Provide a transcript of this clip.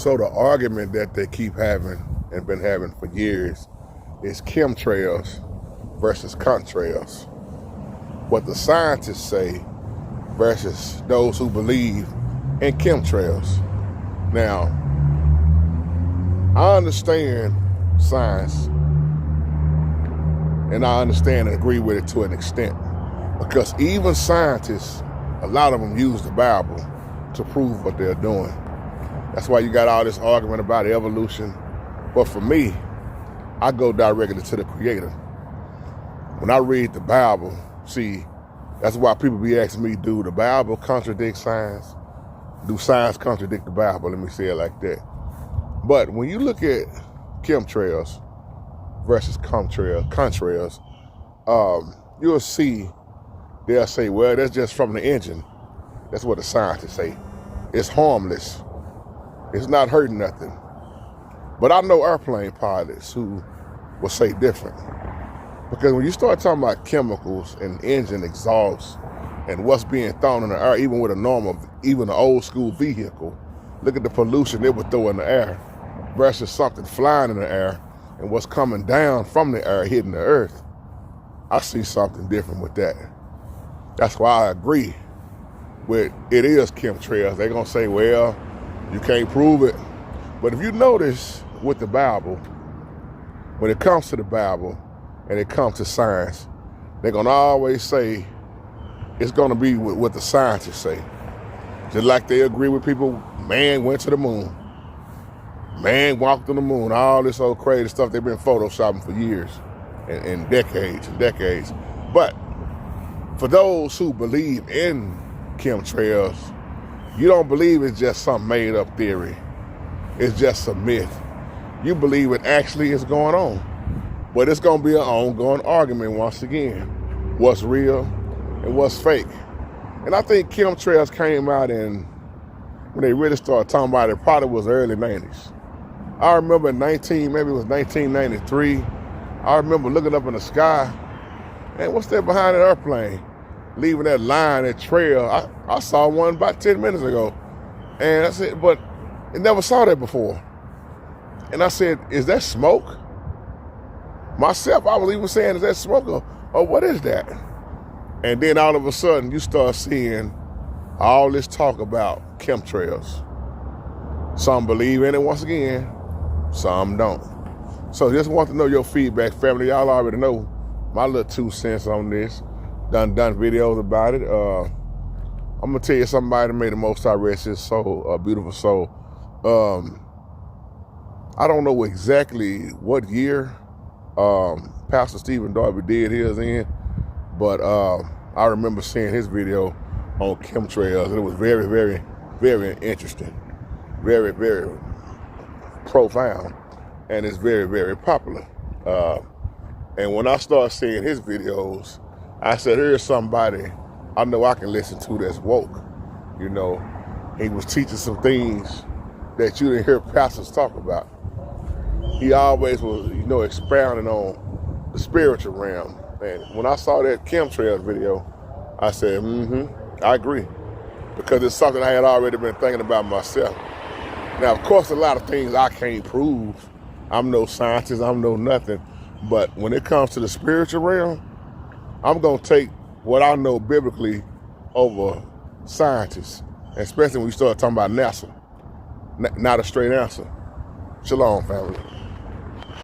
So the argument that they keep having and been having for years is chemtrails versus contrails. What the scientists say versus those who believe in chemtrails. Now, I understand science, and I understand and agree with it to an extent, because even scientists, a lot of them use the Bible to prove what they're doing. That's why you got all this argument about evolution. But for me, I go directly to the Creator. When I read the Bible, see, that's why people be asking me, do the Bible contradict science? Do science contradict the Bible? Let me say it like that. But when you look at chemtrails versus contrails, you'll see they'll say, well, that's just from the engine. That's what the scientists say. It's harmless. It's not hurting nothing. But I know airplane pilots who will say different. Because when you start talking about chemicals and engine exhaust and what's being thrown in the air, even with a normal, even an old school vehicle, look at the pollution it would throw in the air versus something flying in the air and what's coming down from the air hitting the earth. I see something different with that. That's why I agree with it is chemtrails. They're gonna say, well, you can't prove it. But if you notice with the Bible, when it comes to the Bible and it comes to science, they're gonna always say it's gonna be what the scientists say. Just like they agree with people, man went to the moon, man walked on the moon, all this old crazy stuff they've been photoshopping for years and decades and decades. But for those who believe in chemtrails, you don't believe it's just some made up theory. It's just a myth. You believe it actually is going on. But it's gonna be an ongoing argument once again. What's real and what's fake. And I think chemtrails came out when they really started talking about it, probably was early 90s. I remember maybe it was 1993, I remember looking up in the sky, and what's that behind that airplane? Leaving that line, that trail. I saw one about 10 minutes ago. And I said, but I never saw that before. And I said, is that smoke? Myself, I was even saying, is that smoke or what is that? And then all of a sudden, you start seeing all this talk about chemtrails. Some believe in it once again, some don't. So just want to know your feedback, family. Y'all already know my little 2 cents on this. Done videos about it. I'm gonna tell you, somebody made the Most High rest his soul, a beautiful soul. I don't know exactly what year Pastor Stephen Darby did his in, but I remember seeing his video on chemtrails, and it was very, very, very interesting, very, very profound, and it's very, very popular. And when I started seeing his videos, I said, here's somebody I know I can listen to that's woke. You know, he was teaching some things that you didn't hear pastors talk about. He always was, expounding on the spiritual realm. And when I saw that chemtrails video, I said, I agree. Because it's something I had already been thinking about myself. Now, of course, a lot of things I can't prove. I'm no scientist, I'm no nothing. But when it comes to the spiritual realm, I'm gonna take what I know biblically over scientists, especially when we start talking about NASA. Not a straight answer. Shalom, family.